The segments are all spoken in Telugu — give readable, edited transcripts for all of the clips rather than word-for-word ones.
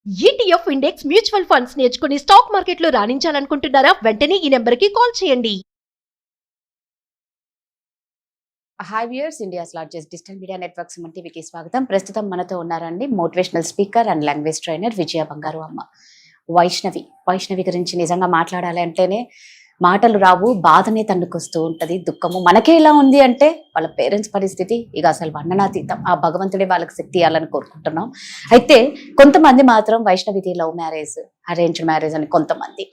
ఈటీఎఫ్ ఇండెక్స్ మ్యూచువల్ ఫండ్స్ నేర్చుకుని స్టాక్ మార్కెట్లో రాణించాలనుకుంటున్నారా? వెంటనే ఈ నెంబర్కి కాల్ చేయండి. Hi viewers, India's largest digital media network Suman టీవీకి స్వాగతం. ప్రస్తుతం మనతో ఉన్నారండి motivational speaker and language trainer Vijaya Bangaru Amma. Vaishnavi గురించి నిజంగా మాట్లాడాలి అంటేనే మాటలు రావు, బాధనే తన్నుకొస్తూ ఉంటది, దుఃఖము. మనకే ఇలా ఉంది అంటే వాళ్ళ పేరెంట్స్ పరిస్థితి ఇక అసలు వర్ణనాతీతం. ఆ భగవంతుడే వాళ్ళకి శక్తి ఇవ్వాలని కోరుకుంటున్నాం. అయితే కొంతమంది మాత్రం వైష్ణవిది లవ్ మ్యారేజ్, అరేంజ్డ్ మ్యారేజ్ అని కొంతమంది.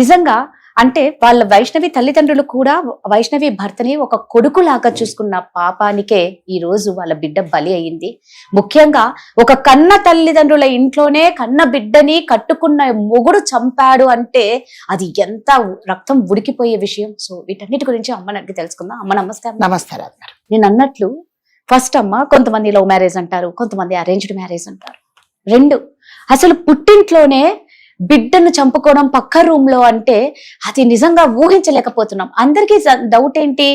నిజంగా అంటే వాళ్ళ వైష్ణవి తల్లిదండ్రులు కూడా వైష్ణవి భర్తని ఒక కొడుకులాగా చూసుకున్న పాపానికే ఈ రోజు వాళ్ళ బిడ్డ బలి అయింది. ముఖ్యంగా ఒక కన్న తల్లిదండ్రుల ఇంట్లోనే కన్న బిడ్డని కట్టుకున్న మొగుడు చంపాడు అంటే అది ఎంత రక్తం ఉడికిపోయే విషయం. సో వీటన్నిటి గురించి అమ్మని అడిగి తెలుసుకుందాం. అమ్మ నమస్కారం. నమస్కారం. నేను అన్నట్లు ఫస్ట్ అమ్మ, కొంతమంది లవ్ మ్యారేజ్ అంటారు, కొంతమంది అరేంజ్డ్ మ్యారేజ్ అంటారు. రెండు అసలు పుట్టింట్లోనే బిడ్డను చంపుకోవడం పక్క రూమ్ లో అంటే అది నిజంగా ఊహించలేకపోతున్నాం. అందరికీ డౌట్ ఏంటి,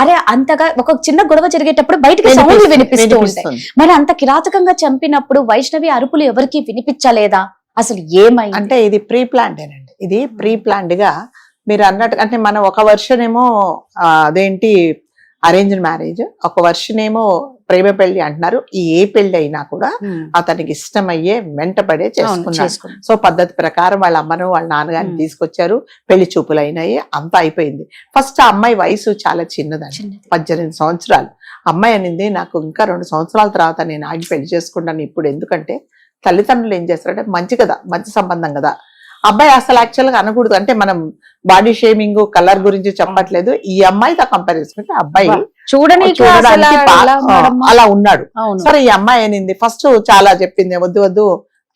అరే అంతగా ఒక చిన్న గొడవ జరిగేటప్పుడు బయటకి సౌండ్లు వినిపిస్తూ ఉంటాయి, మరి అంత కిరాతకంగా చంపినప్పుడు వైష్ణవి అరుపులు ఎవరికి వినిపించలేదా? అసలు ఏమైంది? అంటే ఇది ప్రీ ప్లాన్డ్ అండి. ఇది ప్రీ ప్లాన్డ్ గా మీరు అన్నట్టు, అంటే మనం ఒక వర్షన్ ఏమో అదేంటి అరేంజ్డ్ మ్యారేజ్, ఒక వర్షన్ ఏమో ప్రేమ పెళ్లి అంటున్నారు. ఏ పెళ్లి అయినా కూడా అతనికి ఇష్టమయ్యే వెంటపడే చేసుకున్నాడు. సో పద్ధతి ప్రకారం వాళ్ళ అమ్మను వాళ్ళ నాన్నగారిని తీసుకొచ్చారు, పెళ్లి చూపులు అయినాయి, అంతా అయిపోయింది. ఫస్ట్ ఆ అమ్మాయి వయసు చాలా చిన్నదండి, 18 సంవత్సరాలు. అమ్మాయి అనింది, నాకు ఇంకా 2 సంవత్సరాల తర్వాత నేను ఆగి పెళ్లి చేసుకుంటాను ఇప్పుడు, ఎందుకంటే తల్లిదండ్రులు ఏం చేస్తారంటే మంచి కదా, మంచి సంబంధం కదా. అబ్బాయి అసలు యాక్చువల్ గా అనకూడదు, అంటే మనం బాడీ షేమింగ్ కలర్ గురించి చెప్పట్లేదు. ఈ అమ్మాయితో కంపేర్ చేసుకుంటే అబ్బాయి చూడడానికి అలా ఉన్నాడు. సరే ఈ అమ్మాయి అనింది, ఫస్ట్ చాలా చెప్పింది, వద్దు వద్దు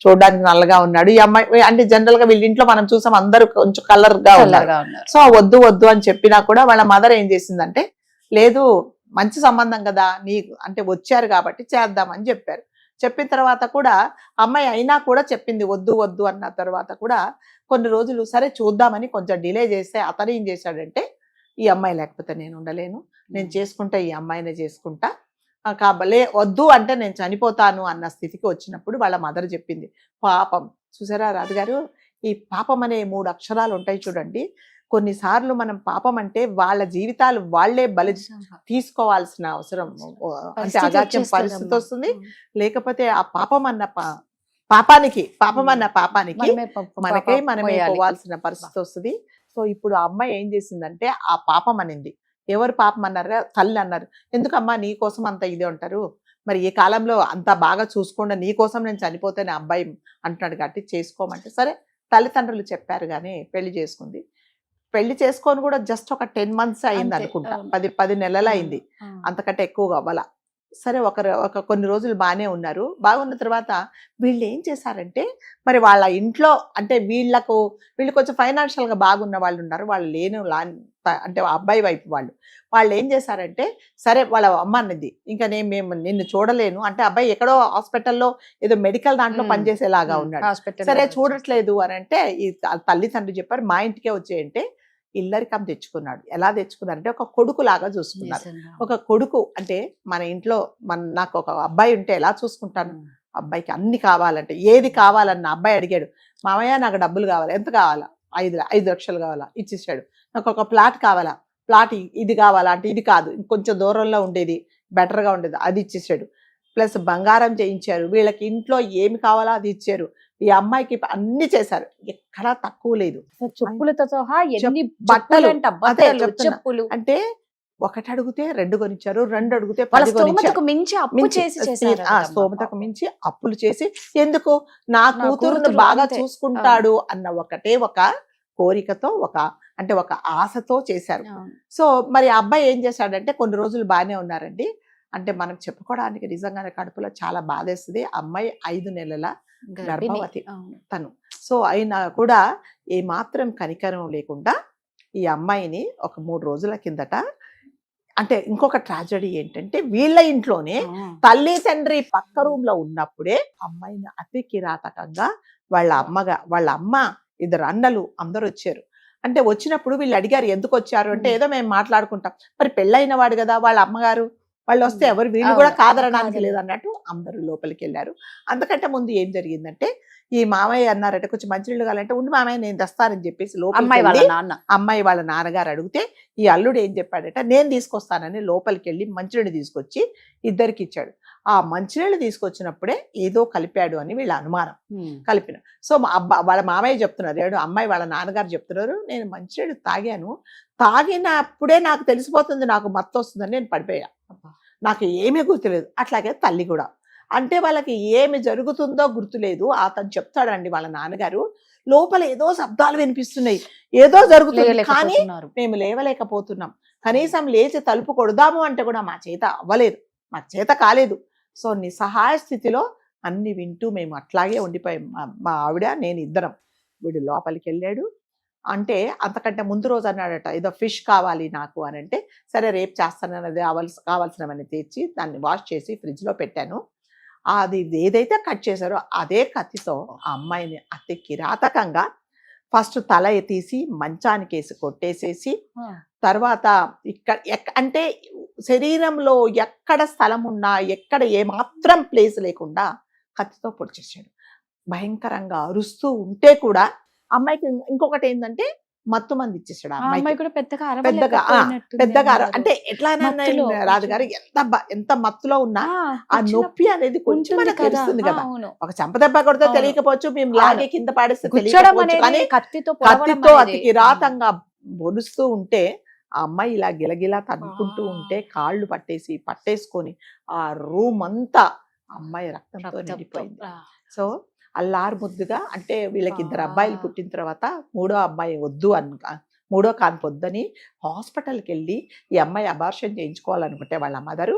చూడడానికి నల్లగా ఉన్నాడు ఈ అమ్మాయి అంటే. జనరల్ గా వీళ్ళ ఇంట్లో మనం చూసాం అందరూ కొంచెం కలర్ గా ఉన్నారు. సో వద్దు వద్దు అని చెప్పినా కూడా వాళ్ళ మదర్ ఏం చేసిందంటే, లేదు మంచి సంబంధం కదా నీకు, అంటే వచ్చారు కాబట్టి చేద్దామని చెప్పారు. చెప్పిన తర్వాత కూడా అమ్మాయి అయినా కూడా చెప్పింది వద్దు వద్దు అన్న తర్వాత కూడా కొన్ని రోజులు సరే చూద్దామని కొంచెం డిలే చేస్తే అతను ఏం చేశాడంటే, ఈ అమ్మాయి లేకపోతే నేను ఉండలేను, నేను చేసుకుంటా, ఈ అమ్మాయినే చేసుకుంటా, కాబలే వద్దు అంటే నేను చనిపోతాను అన్న స్థితికి వచ్చినప్పుడు వాళ్ళ మదర్ చెప్పింది, పాపం. చూసారా రాజుగారు, ఈ పాపం అనే 3 అక్షరాలు ఉంటాయి చూడండి. కొన్నిసార్లు మనం పాపం అంటే వాళ్ళ జీవితాలు వాళ్లే బలి తీసుకోవాల్సిన అవసరం, అంటే అగాత్యం పరిస్థితి వస్తుంది. లేకపోతే ఆ పాపం అన్న పాపానికి మనమే పోవాల్సిన పరిస్థితి వస్తుంది. సో ఇప్పుడు ఆ అమ్మాయి ఏం చేసిందంటే, ఆ పాపం అనింది. ఎవరు పాపం అన్నారా? తల్లి అన్నారు. ఎందుకమ్మా నీ కోసం అంత ఇది అంటారు, మరి ఈ కాలంలో అంత బాగా చూసుకోండి, నీ కోసం నేను చనిపోతేనే అబ్బాయి అంటున్నాడు కాబట్టి చేసుకోమంటే సరే తల్లిదండ్రులు చెప్పారు కానీ పెళ్లి చేసుకుంది. పెళ్లి చేసుకొని కూడా జస్ట్ ఒక 10 months అయింది అనుకుంటా, 10 నెలలు అయింది, అంతకంటే ఎక్కువగా అవ్వాల. సరే ఒక కొన్ని రోజులు బాగానే ఉన్నారు. బాగున్న తర్వాత వీళ్ళు ఏం చేశారంటే, మరి వాళ్ళ ఇంట్లో అంటే వీళ్ళు కొంచెం ఫైనాన్షియల్ గా బాగున్న వాళ్ళు ఉన్నారు, వాళ్ళు లేని అంటే అబ్బాయి వైపు వాళ్ళు ఏం చేశారంటే, సరే వాళ్ళ అమ్మ అన్నది, ఇంకా మేము నిన్ను చూడలేను అంటే, అబ్బాయి ఎక్కడో హాస్పిటల్లో ఏదో మెడికల్ దాంట్లో పనిచేసేలాగా ఉన్నాడు, సరే చూడట్లేదు అని అంటే ఈ తల్లిదండ్రులు చెప్పారు, మా ఇంటికే వచ్చేయంటే ఇల్లరికం తెచ్చుకున్నాడు. ఎలా తెచ్చుకున్నారంటే, ఒక కొడుకు లాగా చూసుకున్నారు. ఒక కొడుకు అంటే మన ఇంట్లో నాకు ఒక అబ్బాయి ఉంటే ఎలా చూసుకుంటాను, అబ్బాయికి అన్ని కావాలంటే ఏది కావాలన్న అబ్బాయి అడిగాడు, మామయ్య నాకు డబ్బులు కావాలి, ఎంత కావాలా, 5 లక్షలు కావాలా, ఇచ్చేసాడు. నాకు ఒక ప్లాట్ కావాలా, ప్లాట్ ఇది కావాలా అంటే ఇది కాదు, ఇంకొంచెం దూరంలో ఉండేది బెటర్గా ఉండేది, అది ఇచ్చేసాడు. ప్లస్ బంగారం చేయించారు, వీళ్ళకి ఇంట్లో ఏమి కావాలో అది ఇచ్చారు. ఈ అమ్మాయికి అన్ని చేశారు, ఎక్కడా తక్కువ లేదు. చెప్పులతో సహా బట్టలు చెప్పులు అంటే, 1 అడిగితే 2 కొనిచ్చారు, 2 అడిగితే 10 కొనిచ్చారు. స్తోమతకు మించి అప్పులు చేసి, ఎందుకు నా కూతురును బాగా చూసుకుంటాడు అన్న ఒక కోరికతో ఒక ఆశతో చేశారు. సో మరి ఆ అబ్బాయి ఏం చేశాడంటే, కొన్ని రోజులు బాగానే ఉన్నారండి. అంటే మనం చెప్పుకోవడానికి నిజంగానే కడుపులో చాలా బాధేస్తుంది. అమ్మాయి 5 నెలల గర్భవతి తను. సో అయినా కూడా ఏమాత్రం కనికరం లేకుండా ఈ అమ్మాయిని ఒక 3 రోజుల కిందట, అంటే ఇంకొక ట్రాజడీ ఏంటంటే, వీళ్ళ ఇంట్లోనే తల్లి తండ్రి పక్క రూమ్ లో ఉన్నప్పుడే అమ్మాయిని అతి కిరాతకంగా వాళ్ళ అమ్మ 2 అన్నలు అందరూ వచ్చారు. అంటే వచ్చినప్పుడు వీళ్ళు అడిగారు ఎందుకు వచ్చారు అంటే, ఏదో మేము మాట్లాడుకుంటాం, మరి పెళ్ళైన వాడు కదా వాళ్ళ అమ్మగారు, వాళ్ళు వస్తే ఎవరు వీళ్ళు కూడా కాదనడానికి లేదన్నట్టు అందరూ లోపలికి వెళ్ళారు. అంతకంటే ముందు ఏం జరిగిందంటే, ఈ మామయ్య అన్నారట కొంచెం మంచినీళ్ళు కావాలంటే ఉండి మామయ్య నేను తెస్తానని చెప్పేసి అమ్మాయి వాళ్ళ లోపలికి నాన్న అమ్మాయి వాళ్ళ నాన్నగారు అడిగితే ఈ అల్లుడు ఏం చెప్పాడట నేను తీసుకొస్తానని లోపలికి వెళ్ళి మంచినీళ్ళు తీసుకొచ్చి ఇద్దరికి ఇచ్చాడు. ఆ మంచినీళ్ళు తీసుకొచ్చినప్పుడే ఏదో కలిపాడు అని వీళ్ళ అనుమానం. కలిపిన సో వాళ్ళ మామయ్య చెప్తున్నారు, ఏడు అమ్మాయి వాళ్ళ నాన్నగారు చెప్తున్నారు, నేను మంచినీళ్ళు తాగాను, తాగినప్పుడే నాకు తెలిసిపోతుంది నాకు మత్తు వస్తుందని నేను పడిపోయా, నాకు ఏమీ గుర్తులేదు. అట్లాగే తల్లి కూడా అంటే వాళ్ళకి ఏమి జరుగుతుందో గుర్తులేదు. అతను చెప్తాడండి వాళ్ళ నాన్నగారు, లోపల ఏదో శబ్దాలు వినిపిస్తున్నాయి, ఏదో జరుగుతుంది కానీ మేము లేవలేకపోతున్నాం, కనీసం లేచి తలుపు కొడదాము అంటే కూడా మా చేత అవ్వలేదు, మా చేత కాలేదు. సో నిస్సహాయ స్థితిలో అన్ని వింటూ మేము అట్లాగే ఉండిపోయాం. మా ఆవిడ నేను ఇద్దరం. వీడు లోపలికి వెళ్ళాడు. అంటే అంతకంటే ముందు రోజు అన్నాడట ఏదో ఫిష్ కావాలి నాకు అని అంటే, సరే రేపు చేస్తానన్నది కావాల్సినవన్నీ తెచ్చి దాన్ని వాష్ చేసి ఫ్రిడ్జ్లో పెట్టాను. అది ఏదైతే కట్ చేశారో అదే కత్తితో ఆ అమ్మాయిని అతి కిరాతకంగా ఫస్ట్ తల తీసి మంచానికి వేసి కొట్టేసేసి, తర్వాత ఇక్కడ అంటే శరీరంలో ఎక్కడ స్థలం ఉన్నా ఎక్కడ ఏమాత్రం ప్లేస్ లేకుండా కత్తితో పొడిచేసాడు. భయంకరంగా అరుస్తూ ఉంటే కూడా అమ్మాయికి ఇంకొకటి ఏంటంటే మత్తు మంది ఇచ్చేసాడు. అమ్మాయి కూడా పెద్దగా పెద్దగా అంటే ఎట్లా రాజుగారు ఎంత మత్తులో ఉన్నా ఆ నొప్పి అనేది కొంచెం మనకు తెలుస్తుంది కదా. ఒక చెంపదెబ్బ కొడితే తెలియకపోవచ్చు, మేము లాగే కింద పాడేస్తే తెలియకపోవచ్చు, కానీ కత్తితో అతి కిరాతంగా బొలుస్తూ ఉంటే ఆ అమ్మాయి ఇలా గిలగిలా తన్నుకుంటూ ఉంటే కాళ్ళు పట్టేసుకొని ఆ రూమ్ అంతా అమ్మాయి రక్తంతో నిండిపోయింది. సో అల్లారు ముద్దుగా అంటే వీళ్ళకి ఇద్దరు అబ్బాయిలు పుట్టిన తర్వాత మూడో అబ్బాయి వద్దు మూడో కాన్పు వద్దని హాస్పిటల్కి వెళ్ళి ఈ అమ్మాయి అబార్షన్ చేయించుకోవాలనుకుంటే వాళ్ళ మదరు,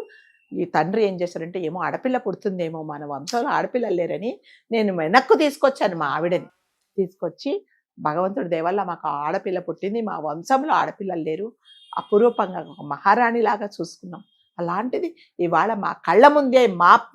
ఈ తండ్రి ఏం చేశారంటే ఏమో ఆడపిల్ల పుడుతుందేమో మన వంశంలో ఆడపిల్లలు లేరని నేను వెనక్కు తీసుకొచ్చాను మా ఆవిడని. తీసుకొచ్చి భగవంతుడి దయవల్ల మాకు ఆడపిల్ల పుట్టింది, మా వంశంలో ఆడపిల్లలు లేరు, అపురూపంగా ఒక మహారాణిలాగా చూసుకున్నాం. అలాంటిది ఇవాళ మా కళ్ళ ముందే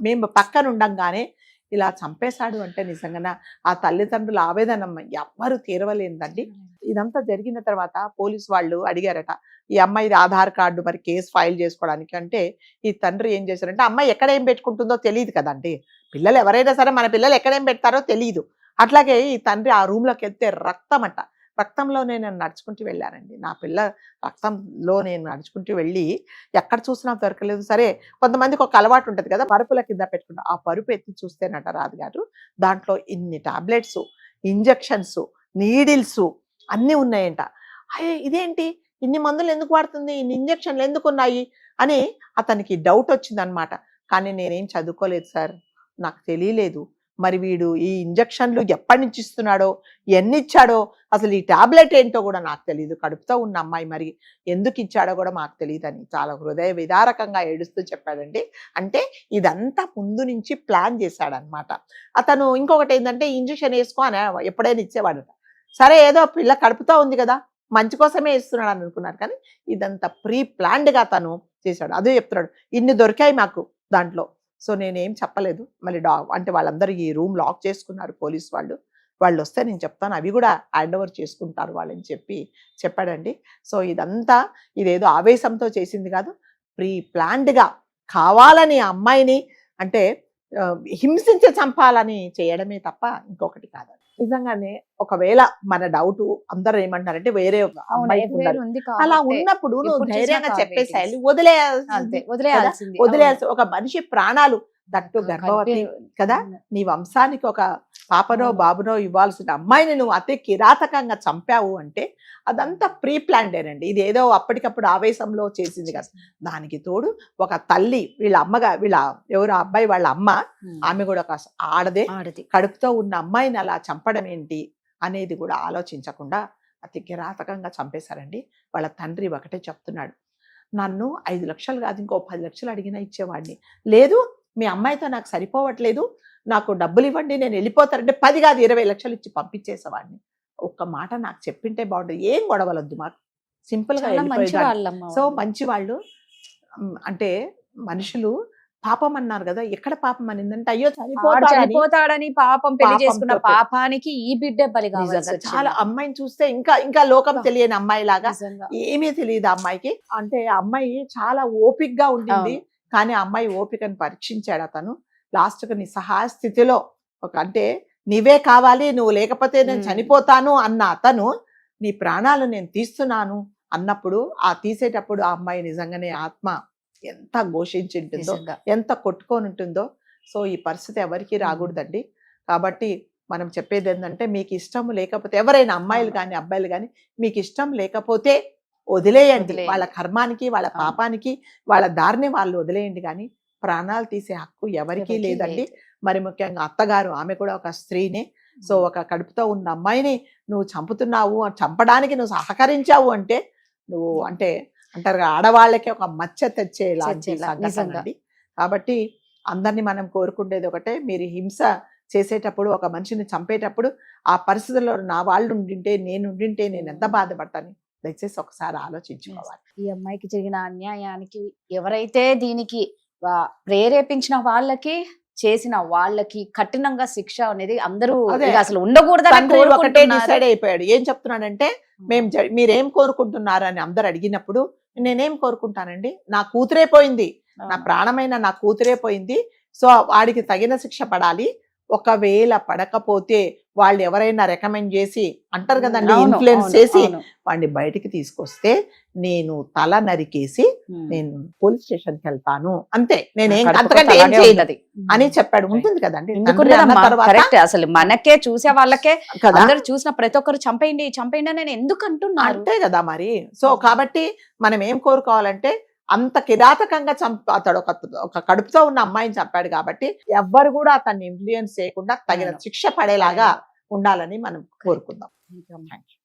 మేము పక్కన ఉండంగానే ఇలా చంపేశాడు అంటే నిజంగా ఆ తల్లిదండ్రుల ఆవేదన ఎవ్వరు తీరవలేదండి. ఇదంతా జరిగిన తర్వాత పోలీసు వాళ్ళు అడిగారట ఈ అమ్మాయిది ఆధార్ కార్డు మరి కేసు ఫైల్ చేసుకోవడానికి. అంటే ఈ తండ్రి ఏం చేశారంటే అమ్మాయి ఎక్కడ ఏం పెట్టుకుంటుందో తెలియదు కదండి, పిల్లలు ఎవరైనా సరే మన పిల్లలు ఎక్కడేం పెడతారో తెలియదు. అట్లాగే ఈ తండ్రి ఆ రూమ్లోకి వెళ్తే రక్తంలో నేను నడుచుకుంటూ వెళ్ళానండి. నా పిల్ల రక్తంలో నేను నడుచుకుంటూ వెళ్ళి ఎక్కడ చూసినా దొరకలేదు. సరే కొంతమందికి ఒక అలవాటు ఉంటుంది కదా, పరుపుల కింద పెట్టుకుంటా, ఆ పరుపు ఎత్తి చూస్తేనట రాజుగారు దాంట్లో ఇన్ని టాబ్లెట్స్, ఇంజెక్షన్స్, నీడిల్స్ అన్నీ ఉన్నాయంట. అయ్యే ఇదేంటి ఇన్ని మందులు ఎందుకు వాడుతుంది, ఇన్ని ఇంజెక్షన్లు ఎందుకు ఉన్నాయి అని అతనికి డౌట్ వచ్చిందనమాట. కానీ నేనేం చదువుకోలేదు సార్, నాకు తెలియలేదు. మరి వీడు ఈ ఇంజక్షన్లు ఎప్పటి నుంచి ఇస్తున్నాడో, ఎన్ని ఇచ్చాడో, అసలు ఈ టాబ్లెట్ ఏంటో కూడా నాకు తెలియదు, కడుపుతో ఉన్న అమ్మాయి మరి ఎందుకు ఇచ్చాడో కూడా మాకు తెలియదు అని చాలా హృదయ విదారకంగా ఏడుస్తూ చెప్పాడండి. అంటే ఇదంతా ముందు నుంచి ప్లాన్ చేశాడనమాట అతను. ఇంకొకటి ఏంటంటే ఇంజక్షన్ వేసుకో అని ఎప్పుడైనా ఇచ్చేవాడట. సరే ఏదో పిల్ల కడుపుతో ఉంది కదా మంచి కోసమే ఇస్తున్నాడు అని అనుకున్నారు, కానీ ఇదంతా ప్రీ ప్లాన్డ్గా తను చేశాడు. అదే చెప్తున్నాడు, ఇన్ని దొరికాయి మాకు దాంట్లో. సో నేనేం చెప్పలేదు. మళ్ళీ అంటే వాళ్ళందరూ ఈ రూమ్ లాక్ చేసుకున్నారు పోలీసు వాళ్ళు వస్తే నేను చెప్తాను, అవి కూడా హ్యాండ్ ఓవర్ చేసుకుంటారు వాళ్ళని చెప్పాడండి. సో ఇదంతా ఇదేదో ఆవేశంతో చేసింది కాదు, ప్రీ ప్లాన్డ్గా కావాలని ఆ అమ్మాయిని అంటే హింసించి చంపాలని చేయడమే తప్ప ఇంకొకటి కాదు. నిజంగానే ఒకవేళ మన డౌట్ అందరూ ఏమంటారంటే వేరే అమ్మాయి అలా ఉన్నప్పుడు నువ్వు ధైర్యంగా చెప్పేసేయాలి, వదిలేయాల్సి. ఒక మనిషి ప్రాణాలు దట్టు గర్భవతి కదా, నీ వంశానికి ఒక పాపనో బాబునో ఇవ్వాల్సిన అమ్మాయిని నువ్వు అతి కిరాతకంగా చంపావు అంటే అదంతా ప్రీ ప్లాన్డేనండి. ఇది ఏదో అప్పటికప్పుడు ఆవేశంలో చేసింది కదా. దానికి తోడు ఒక తల్లి వీళ్ళ ఎవరు అబ్బాయి వాళ్ళ అమ్మ, ఆమె కూడా ఒక ఆడదే, కడుపుతో ఉన్న అమ్మాయిని అలా చంపడం ఏంటి అనేది కూడా ఆలోచించకుండా అతి కిరాతకంగా చంపేశారండి. వాళ్ళ తండ్రి ఒకటే చెప్తున్నాడు, నన్ను 5 లక్షలు కాదు ఇంకో 10 లక్షలు అడిగినా ఇచ్చేవాడిని, లేదు మీ అమ్మాయితో నాకు సరిపోవట్లేదు, నాకు డబ్బులు ఇవ్వండి నేను వెళ్ళిపోతానంటే 10 కాదు 20 లక్షలు ఇచ్చి పంపించేసేవాడిని. ఒక్క మాట నాకు చెప్పింటే బాగుంటుంది, ఏం గొడవలొద్దు మాకు, సింపుల్గా వెళ్ళిపోయేదాన్ని. సో మంచి వాళ్ళు అంటే మనుషులు పాపం అన్నారు కదా, ఎక్కడ పాపం అనిందంటే అయ్యో చనిపోతాడని పాపం పెళ్లి చేసుకున్న పాపానికి ఈ బిడ్డ బలి కావాలి. చాలా అమ్మాయిని చూస్తే ఇంకా లోకం తెలియని అమ్మాయి లాగా, ఏమీ తెలియదు అమ్మాయికి. అంటే అమ్మాయి చాలా ఓపికగా ఉండింది, కానీ ఆ అమ్మాయి ఓపికను పరీక్షించాడు అతను. లాస్ట్కి నిస్సహాయ స్థితిలో అంటే నీవే కావాలి, నువ్వు లేకపోతే నేను మ్మ్. చనిపోతాను అన్న అతను నీ ప్రాణాలు నేను తీస్తున్నాను అన్నప్పుడు ఆ తీసేటప్పుడు ఆ అమ్మాయి నిజంగానే ఆత్మ ఎంత ఘోషించి ఉంటుందో, నిజంగా. ఎంత కొట్టుకొని ఉంటుందో. సో ఈ పరిస్థితి ఎవరికి రాకూడదండి. కాబట్టి మనం చెప్పేది ఏంటంటే, మీకు ఇష్టం లేకపోతే ఎవరైనా అమ్మాయిలు అవును. కానీ అబ్బాయిలు కానీ మీకు ఇష్టం లేకపోతే వదిలేయండి. వదిలేయండి. వాళ్ళ కర్మానికి, వాళ్ళ అవును. పాపానికి, వాళ్ళ దారిని వాళ్ళు వదిలేయండి. కానీ ప్రాణాలు తీసే హక్కు ఎవరికీ ఎవరికీ లేదండి. లేదు. మరి ముఖ్యంగా అత్తగారు, ఆమె కూడా ఒక స్త్రీనే. సో ఒక కడుపుతో ఉన్న అమ్మాయిని నువ్వు చంపుతున్నావు, చంపడానికి నువ్వు సహకరించావు అంటే నువ్వు అంటే అంటారు కదా, ఆడవాళ్ళకి ఒక మచ్చ తెచ్చేలాంటి తెచ్చేలా, సంఘటన నిజంగా. అండి. కాబట్టి అందరినీ మనం కోరుకునేది ఒకటే, మీరు హింస చేసేటప్పుడు, ఒక మనిషిని చంపేటప్పుడు ఆ పరిస్థితుల్లో నా వాళ్ళు ఉండింటే, నేను ఉండింటే నేను ఎంత బాధపడతాను, దయచేసి ఒకసారి ఆలోచించుకోవాలి. ఈ అమ్మాయికి జరిగిన అన్యాయానికి ఎవరైతే దీనికి ప్రేరేపించిన వాళ్ళకి, చేసిన వాళ్ళకి కఠినంగా శిక్ష అనేది అందరూ అదే. ఇక అసలు ఉండకూడదని తండ్రి ఒకటే కోరుకుంటున్నారు. డిసైడ్ అయిపోయాడు. ఏం చెప్తున్నాడంటే, మీరేం కోరుకుంటున్నారు అని అందరు అడిగినప్పుడు నేనేం కోరుకుంటానండి, నా కూతురే పోయింది, నా ప్రాణమైన నా కూతురే పోయింది. సో వాడికి తగిన శిక్ష పడాలి. ఒకవేళ పడకపోతే వాళ్ళు ఎవరైనా రికమెండ్ చేసి అంటారు కదండి, అవును, ఇన్ఫ్లుయెన్స్ అవును, చేసి అవును. వాడిని బయటికి తీసుకొస్తే నేను తల నరికేసి నేను పోలీస్ స్టేషన్కి వెళ్తాను, అంతే, నేనేం కడుపుకు అంతకంటే ఏం అలాగే చేయను ఉంటది. అని చెప్పాడు. ఉంటుంది కదండి, తండ్రి అన్న ఎందుకుండదమ్మా? తర్వాత కరెక్ట్. అసలు మనకే చూసే వాళ్ళకే కదా, అందరు చూసిన ప్రతి ఒక్కరు చంపేయండి చంపేయండి అని నేను ఎందుకు అంటున్నారు? అంతే కదా మరి. సో కాబట్టి మనం ఏం కోరుకోవాలంటే, అంత కిరాతకంగా అతడు ఒక కడుపుతో ఉన్న అమ్మాయిని చంపాడు కాబట్టి ఎవ్వరు కూడా అతన్ని ఇన్ఫ్లుయెన్స్ చేయకుండా తగిన అవును. శిక్ష పడేలాగా ఉండాలని మనం కోరుకుందాం. ఇంకా థ్యాంక్ యూ.